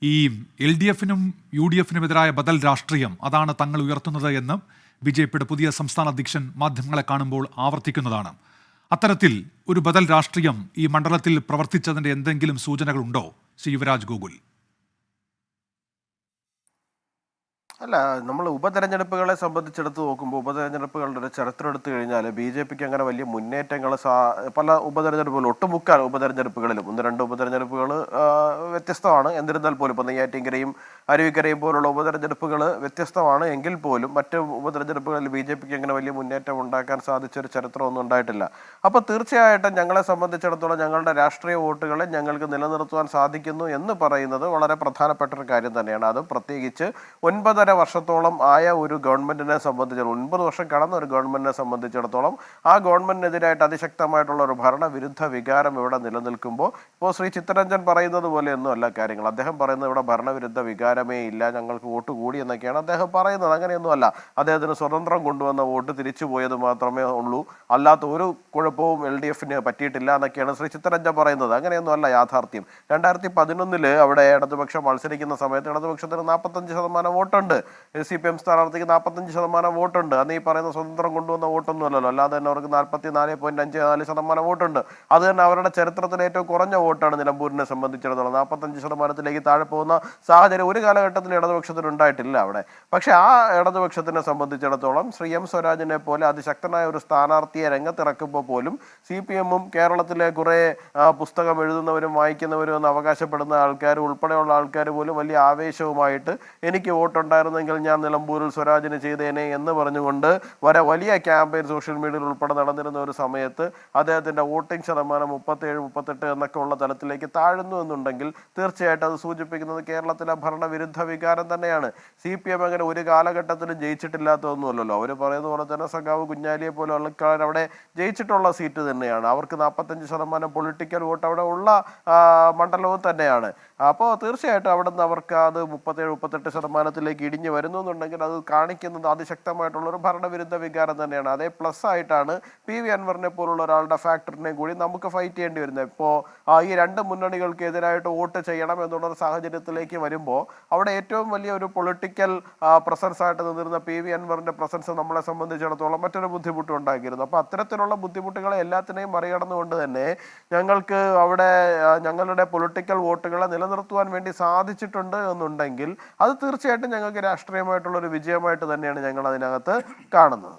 ഈ LDFനും UDFനും എതിരായ ബദൽ രാഷ്ട്രീയം അതാണ് തങ്ങൾ ഉയർത്തുന്നത് എന്ന് ബിജെപിയുടെ പുതിയ സംസ്ഥാന അധ്യക്ഷൻ മാധ്യമങ്ങളെ കാണുമ്പോൾ ആവർത്തിക്കുന്നതാണ്. അത്തരത്തിൽ ഒരു ബദൽ രാഷ്ട്രീയം ഈ മണ്ഡലത്തിൽ പ്രവർത്തിച്ചതിന്റെ എന്തെങ്കിലും സൂചനകളുണ്ടോ ശ്രീ യുവരാജ് ഗോകുൽ? അല്ല, നമ്മൾ ഉപതെരഞ്ഞെടുപ്പുകളെ സംബന്ധിച്ചെടുത്ത് നോക്കുമ്പോൾ ഉപതെരഞ്ഞെടുപ്പുകളുടെ ഒരു ചരിത്രം എടുത്തു കഴിഞ്ഞാൽ BJPക്ക് അങ്ങനെ വലിയ മുന്നേറ്റങ്ങൾ പല ഉപതെരഞ്ഞെടുപ്പുകളും ഒട്ടുമുക്കാൽ ഉപതെരഞ്ഞെടുപ്പുകളിലും 1-2 ഉപതെരഞ്ഞെടുപ്പുകൾ വ്യത്യസ്തമാണ്. എന്നിരുന്നാൽ പോലും ഇപ്പോൾ നെയ്യാറ്റിൻകരയും അരുവിക്കരയും പോലുള്ള ഉപതെരഞ്ഞെടുപ്പുകൾ വ്യത്യസ്തമാണ് എങ്കിൽ പോലും മറ്റ് ഉപതെരഞ്ഞെടുപ്പുകളിൽ BJPക്ക് അങ്ങനെ വലിയ മുന്നേറ്റം ഉണ്ടാക്കാൻ സാധിച്ചൊരു ചരിത്രമൊന്നും ഉണ്ടായിട്ടില്ല. അപ്പോൾ തീർച്ചയായിട്ടും ഞങ്ങളെ സംബന്ധിച്ചിടത്തോളം ഞങ്ങളുടെ രാഷ്ട്രീയ വോട്ടുകളെ ഞങ്ങൾക്ക് നിലനിർത്തുവാൻ സാധിക്കുന്നു എന്ന് പറയുന്നത് വളരെ പ്രധാനപ്പെട്ട ഒരു കാര്യം തന്നെയാണ്. അത് പ്രത്യേകിച്ച് 9.5 വർഷത്തോളം ആയ ഒരു ഗവൺമെന്റിനെ സംബന്ധിച്ചിടത്തോളം, 9 വർഷം കടന്ന ഒരു ഗവൺമെന്റിനെ സംബന്ധിച്ചിടത്തോളം ആ ഗവൺമെന്റിനെതിരായിട്ട് അതിശക്തമായിട്ടുള്ള ഒരു ഭരണവിരുദ്ധ വികാരം ഇവിടെ നിലനിൽക്കുമ്പോൾ ഇപ്പോൾ ശ്രീ ചിത്തരഞ്ജൻ പറയുന്നത് പോലെയൊന്നും അല്ല കാര്യങ്ങൾ. അദ്ദേഹം പറയുന്നത് ഇവിടെ ഭരണവിരുദ്ധ വികാരമേ ഇല്ല, ഞങ്ങൾക്ക് വോട്ട് കൂടി എന്നൊക്കെയാണ് അദ്ദേഹം പറയുന്നത്. അങ്ങനെയൊന്നും അല്ല. അദ്ദേഹത്തിന് സ്വതന്ത്രം കൊണ്ടുവന്ന വോട്ട് തിരിച്ചു പോയത് മാത്രമേ ഉള്ളൂ, അല്ലാത്ത ഒരു കുഴപ്പവും LDFന് പറ്റിയിട്ടില്ല എന്നൊക്കെയാണ് ശ്രീ ചിത്തരഞ്ജൻ പറയുന്നത്. അങ്ങനെയൊന്നും അല്ല യാഥാർത്ഥ്യം. 2011 അവിടെ ഇടതുപക്ഷം മത്സരിക്കുന്ന സമയത്ത് ഇടതുപക്ഷത്തിന് 45% വോട്ടുണ്ട്. CPM സ്ഥാനാർത്ഥിക്ക് 45% വോട്ടുണ്ട്. അന്ന് ഈ പറയുന്ന സ്വതന്ത്രം കൊണ്ടുവന്ന വോട്ടൊന്നും അല്ലല്ലോ. അല്ലാതെ തന്നെ അവർക്ക് 44.54% വോട്ടുണ്ട്. അത് തന്നെ അവരുടെ ചരിത്രത്തിലെ ഏറ്റവും കുറഞ്ഞ വോട്ടാണ് നിലമ്പൂരിനെ സംബന്ധിച്ചിടത്തോളം. 45%ലേക്ക് താഴെ പോകുന്ന സാഹചര്യം ഒരു കാലഘട്ടത്തിൽ ഇടതുപക്ഷത്തിന് ഉണ്ടായിട്ടില്ല അവിടെ. പക്ഷെ ആ ഇടതുപക്ഷത്തിനെ സംബന്ധിച്ചിടത്തോളം ശ്രീ M സ്വരാജിനെ പോലെ അതിശക്തനായ ഒരു സ്ഥാനാർത്ഥിയെ രംഗത്തിറക്കുമ്പോൾ പോലും CPM-ഉം കേരളത്തിലെ കുറെ പുസ്തകം എഴുതുന്നവരും വായിക്കുന്നവരും എന്ന് അവകാശപ്പെടുന്ന ആൾക്കാർ ഉൾപ്പെടെയുള്ള ആൾക്കാർ പോലും വലിയ ആവേശവുമായിട്ട് എനിക്ക് വോട്ടുണ്ടായിരുന്നെങ്കിൽ ഞാൻ നിലമ്പൂരിൽ സ്വരാജിന് ചെയ്തേനെ എന്ന് പറഞ്ഞുകൊണ്ട് വലിയ ക്യാമ്പയിൻ സോഷ്യൽ മീഡിയയിൽ ഉൾപ്പെടെ നടന്നിരുന്ന ഒരു സമയത്ത് അദ്ദേഹത്തിന്റെ വോട്ടിംഗ് ശതമാനം 37-38 എന്നൊക്കെ ഉള്ള തലത്തിലേക്ക് താഴുന്നു എന്നുണ്ടെങ്കിൽ തീർച്ചയായിട്ടും അത് സൂചിപ്പിക്കുന്നത് കേരളത്തിലെ ഭരണവിരുദ്ധ വികാരം തന്നെയാണ്. CPM അങ്ങനെ ഒരു കാലഘട്ടത്തിലും ജയിച്ചിട്ടില്ലാത്തതൊന്നുമല്ലല്ലോ. അവർ പറയുന്ന പോലെ തന്നെ സഖാവ് കുഞ്ഞാലിയെ പോലെ ആൾക്കാർ അവിടെ ജയിച്ചിട്ടുള്ള സീറ്റ് തന്നെയാണ്. അവർക്ക് 45% പൊളിറ്റിക്കൽ വോട്ട് അവിടെ ഉള്ള മണ്ഡലവും തന്നെയാണ്. അപ്പോൾ തീർച്ചയായിട്ടും അവിടെ നിന്ന് അവർക്ക് അത് 37-38% ഇടിഞ്ഞു വരുന്നു എന്നുണ്ടെങ്കിൽ അത് കാണിക്കുന്നത് അതിശക്തമായിട്ടുള്ള ഒരു ഭരണവിരുദ്ധ വികാരം തന്നെയാണ്. അതേ പ്ലസ് ആയിട്ടാണ് PV അൻവറിനെ പോലുള്ള ഒരാളുടെ ഫാക്ടറിനെ കൂടി നമുക്ക് ഫൈറ്റ് ചെയ്യേണ്ടി വരുന്നത്. ഇപ്പോൾ ഈ രണ്ട് മുന്നണികൾക്ക് എതിരായിട്ട് വോട്ട് ചെയ്യണം എന്നുള്ളൊരു സാഹചര്യത്തിലേക്ക് വരുമ്പോൾ അവിടെ ഏറ്റവും വലിയ ഒരു പൊളിറ്റിക്കൽ പ്രസൻസ് ആയിട്ട് നിന്നിരുന്ന PV അൻവറിന്റെ പ്രസൻസ് നമ്മളെ സംബന്ധിച്ചിടത്തോളം മറ്റൊരു ബുദ്ധിമുട്ട് ഉണ്ടാക്കിയിരുന്നു. അപ്പോൾ അത്തരത്തിലുള്ള ബുദ്ധിമുട്ടുകളെ എല്ലാത്തിനെയും മറികടന്നുകൊണ്ട് തന്നെ ഞങ്ങൾക്ക് അവിടെ ഞങ്ങളുടെ പൊളിറ്റിക്കൽ വോട്ടുകളെ നിലനിർത്തുവാൻ വേണ്ടി സാധിച്ചിട്ടുണ്ട് എന്നുണ്ടെങ്കിൽ അത് തീർച്ചയായിട്ടും ഞങ്ങൾക്ക് രാഷ്ട്രീയമായിട്ടുള്ള ഒരു വിജയമായിട്ട് തന്നെയാണ് ഞങ്ങൾ അതിനകത്ത് കാണുന്നത്.